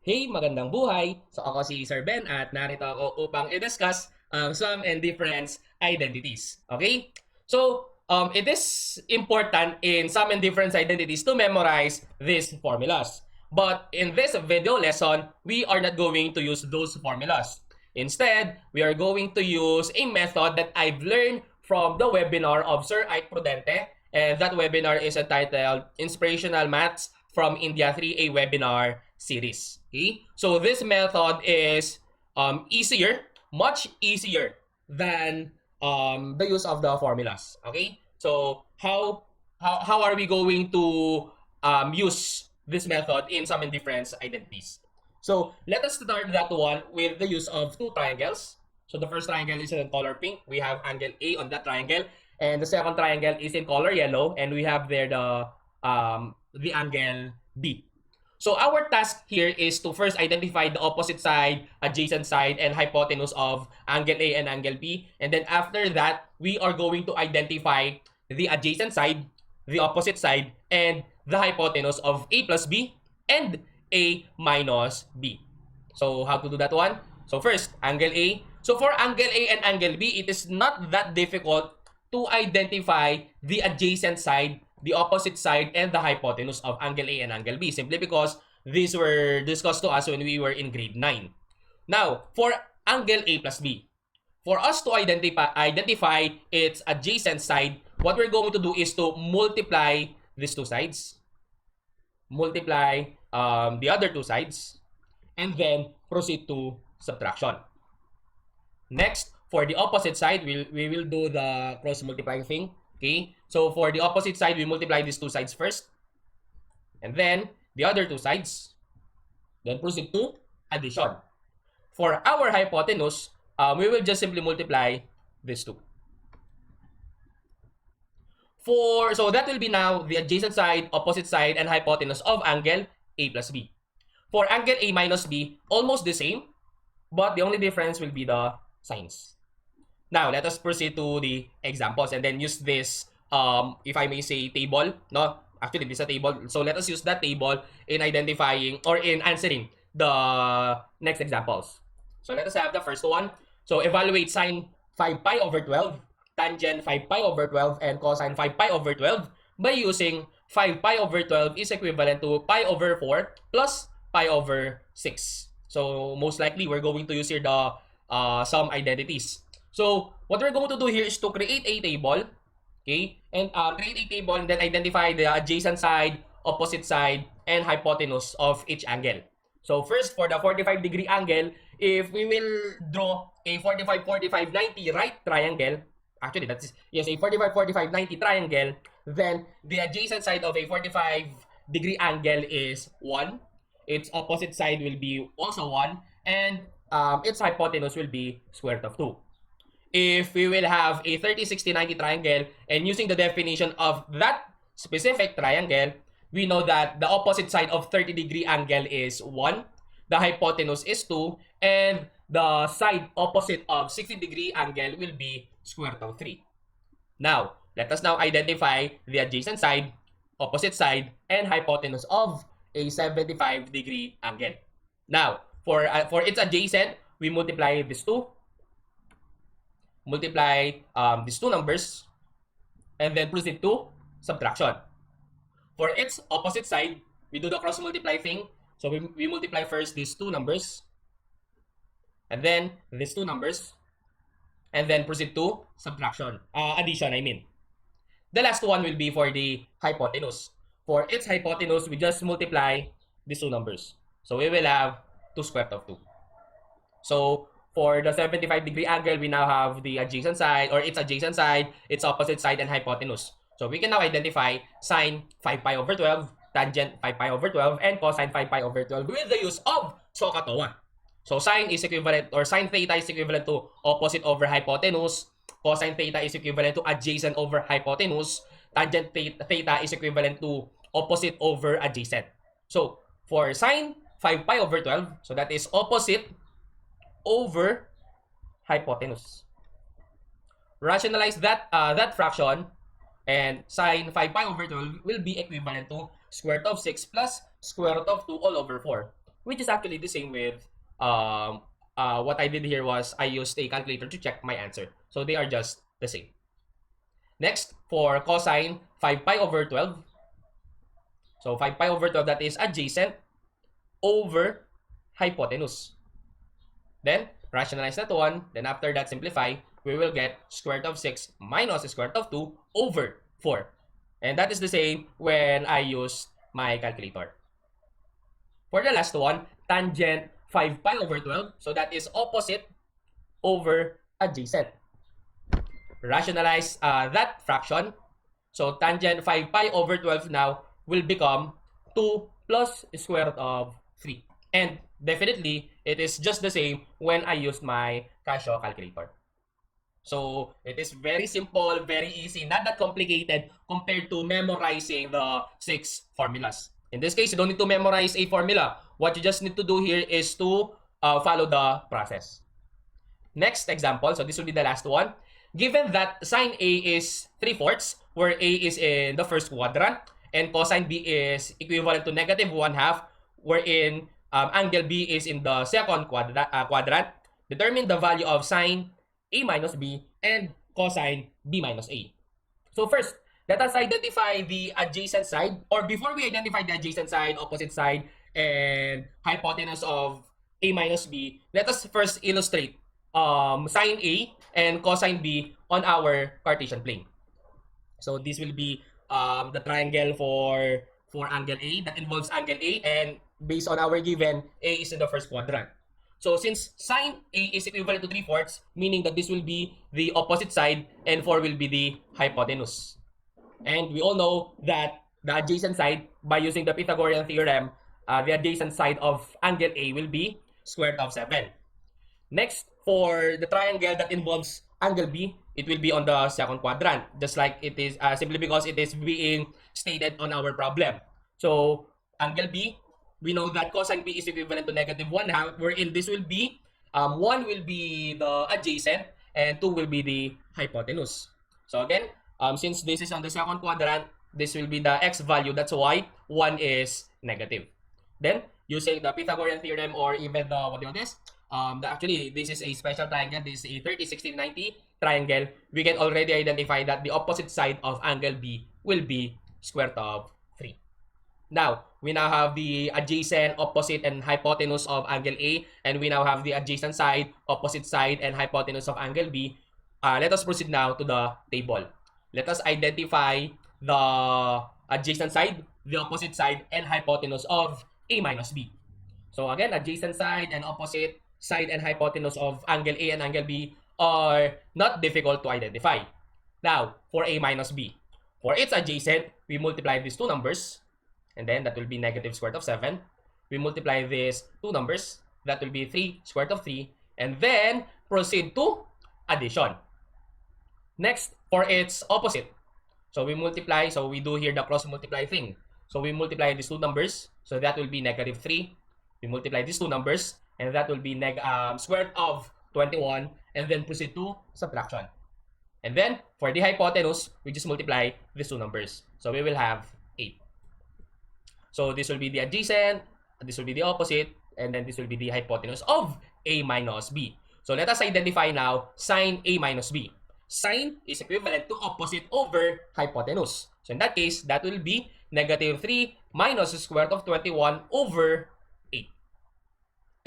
Hey, magandang buhay! So ako si Sir Ben at narito ako upang i-discuss ang sum and difference identities. Okay? So, it is important in sum and difference identities to memorize these formulas. But in this video lesson, we are not going to use those formulas. Instead, we are going to use a method that I've learned from the webinar of Sir Ike Prudente. And that webinar is entitled Inspirational Maths from India 3A webinar series. Okay? So this method is easier, much easier than the use of the formulas. Okay? So how are we going to use this method in sum and difference identities? So let us start that one with the use of two triangles. So the first triangle is in color pink. We have angle A on that triangle. And the second triangle is in color yellow. And we have there the angle B. So our task here is to first identify the opposite side, adjacent side, and hypotenuse of angle A and angle B. And then after that, we are going to identify the adjacent side, the opposite side, and the hypotenuse of A plus B and A minus B. So how to do that one? So first, angle A. So for angle A and angle B, it is not that difficult to identify the adjacent side, the opposite side, and the hypotenuse of angle A and angle B, simply because these were discussed to us when we were in grade 9. Now, for angle A plus B, for us to identify its adjacent side, what we're going to do is to multiply these two sides, multiply the other two sides, and then proceed to subtraction. Next, for the opposite side, we will do the cross multiplying thing. Okay, so for the opposite side, we multiply these two sides first, and then the other two sides, then proceed to addition. For our hypotenuse, we will just simply multiply these two. So that will be now the adjacent side, opposite side, and hypotenuse of angle A plus B. For angle A minus B, almost the same, but the only difference will be the signs. Now, let us proceed to the examples and then use this, if I may say, table. No, actually, this is a table. So let us use that table in identifying or in answering the next examples. So let us have the first one. So evaluate sine 5 pi over 12, tangent 5 pi over 12, and cosine 5 pi over 12 by using 5 pi over 12 is equivalent to pi over 4 plus pi over 6. So most likely, we're going to use here the sum identities. So what we're going to do here is to create a table, okay, and create a table and then identify the adjacent side, opposite side, and hypotenuse of each angle. So first, for the 45-degree angle, if we will draw a 45-45-90 right triangle, actually that's yes, a 45-45-90 triangle, then the adjacent side of a 45-degree angle is 1. Its opposite side will be also 1, and its hypotenuse will be square root of 2. If we will have a 30-60-90 triangle, and using the definition of that specific triangle, we know that the opposite side of 30-degree angle is 1, the hypotenuse is 2, and the side opposite of 60-degree angle will be square root of 3. Now, let us now identify the adjacent side, opposite side, and hypotenuse of a 75-degree angle. Now, for its adjacent, we multiply these two, these two numbers, and then proceed to subtraction. For its opposite side, we do the cross multiply thing. So we multiply first these two numbers, and then these two numbers, and then proceed to subtraction, addition, I mean. The last one will be for the hypotenuse. For its hypotenuse, we just multiply these two numbers. So we will have 2 square root of 2. So for the 75-degree angle, we now have the adjacent side, or its adjacent side, its opposite side, and hypotenuse. So we can now identify sine 5 pi over 12, tangent 5 pi over 12, and cosine 5 pi over 12 with the use of SOHCAHTOA. So sine is equivalent, or sine theta is equivalent to opposite over hypotenuse. Cosine theta is equivalent to adjacent over hypotenuse. Tangent theta is equivalent to opposite over adjacent. So for sine 5 pi over 12, so that is opposite over hypotenuse. Rationalize that fraction, and sine 5 pi over 12 will be equivalent to square root of 6 plus square root of 2 all over 4. which is actually the same with what I did here was I used a calculator to check my answer. So they are just the same. Next, for cosine 5 pi over 12. So 5 pi over 12, that is adjacent over hypotenuse. Then, rationalize that one. Then after that, simplify. We will get square root of 6 minus square root of 2 over 4. And that is the same when I use my calculator. For the last one, tangent 5 pi over 12. So that is opposite over adjacent. Rationalize that fraction. So tangent 5 pi over 12 now will become 2 plus square root of 3. And definitely, it is just the same when I use my Casio calculator. So it is very simple, very easy, not that complicated compared to memorizing the 6 formulas. In this case, you don't need to memorize a formula. What you just need to do here is to follow the process. Next example, so this will be the last one. Given that sine A is 3/4, where A is in the first quadrant, and cosine B is equivalent to negative 1/2, wherein angle B is in the second quadrant, determine the value of sine A minus B and cosine B minus A. So first, let us identify the adjacent side, or before we identify the adjacent side, opposite side, and hypotenuse of A minus B, let us first illustrate sine A and cosine B on our Cartesian plane. So this will be the triangle for angle A that involves angle A, and based on our given, A is in the first quadrant. So since sine A is equivalent to 3/4, meaning that this will be the opposite side and 4 will be the hypotenuse. And we all know that the adjacent side, by using the Pythagorean theorem, the adjacent side of angle A will be square root of 7. Next, for the triangle that involves angle B, it will be on the second quadrant, just like it is simply because it is being stated on our problem. So angle B, we know that cosine B is equivalent to negative 1/2, wherein this will be 1 will be the adjacent and 2 will be the hypotenuse. So again, since this is on the second quadrant, this will be the x value. That's why 1 is negative. Then, using the Pythagorean theorem, or even the, what do you call this? Actually, this is a special triangle. This is a 30, 60, 90 triangle. We can already identify that the opposite side of angle B will be square root of 3. Now, we now have the adjacent, opposite, and hypotenuse of angle A, and we now have the adjacent side, opposite side, and hypotenuse of angle B. Let us proceed now to the table. Let us identify the adjacent side, the opposite side, and hypotenuse of A minus B. So again, adjacent side and opposite side and hypotenuse of angle A and angle B are not difficult to identify. Now, for A minus B, for its adjacent, we multiply these two numbers, and then that will be negative square root of 7. We multiply these two numbers, that will be 3 square root of 3, and then proceed to addition. Next, for its opposite, so we multiply, so we do here the cross multiply thing. So we multiply these two numbers, so that will be negative 3. We multiply these two numbers, and that will be square root of 21, and then proceed to subtraction. And then, for the hypotenuse, we just multiply these two numbers. So we will have 8. So this will be the adjacent, this will be the opposite, and then this will be the hypotenuse of A minus B. So let us identify now sine A minus B. Sine is equivalent to opposite over hypotenuse. So in that case, that will be negative 3 minus the square root of 21 over 8.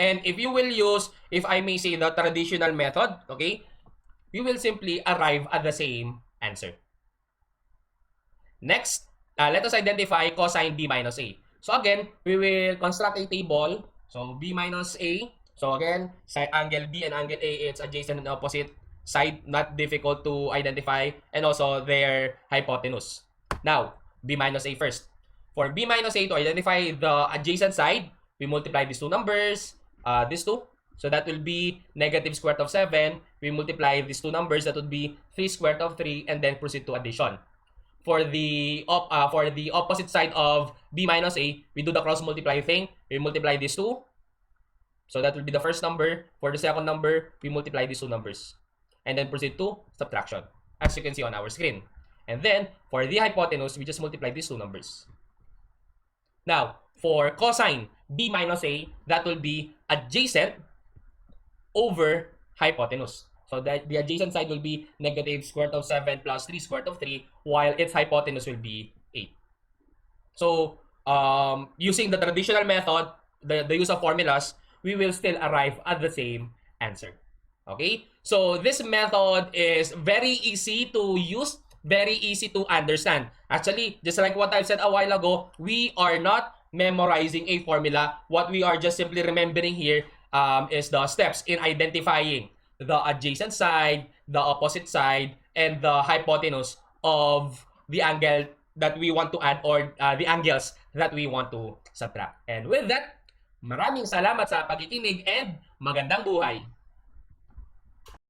And if you will use, if I may say, the traditional method, okay, you will simply arrive at the same answer. Next, let us identify cosine B minus A. So again, we will construct a table. So B minus A. So again, side angle B and angle A, it's adjacent and opposite side, not difficult to identify, and also their hypotenuse. Now, B minus A first. For B minus A, to identify the adjacent side, we multiply these two numbers, these two. So that will be negative square root of 7. We multiply these two numbers, that would be 3 square root of 3, and then proceed to addition. For the opposite side of B minus A, we do the cross multiply thing. We multiply these two. So that will be the first number. For the second number, we multiply these two numbers. And then proceed to subtraction, as you can see on our screen. And then, for the hypotenuse, we just multiply these two numbers. Now, for cosine, B minus A, that will be adjacent over hypotenuse. So that the adjacent side will be negative square root of 7 plus 3 square root of 3, while its hypotenuse will be 8. So, using the traditional method, the use of formulas, we will still arrive at the same answer. Okay? So, this method is very easy to use, very easy to understand. Actually, just like what I've said a while ago, we are not memorizing a formula. What we are just simply remembering here is the steps in identifying the adjacent side, the opposite side, and the hypotenuse of the angle that we want to add, or the angles that we want to subtract. And with that, maraming salamat sa pakikinig and magandang buhay!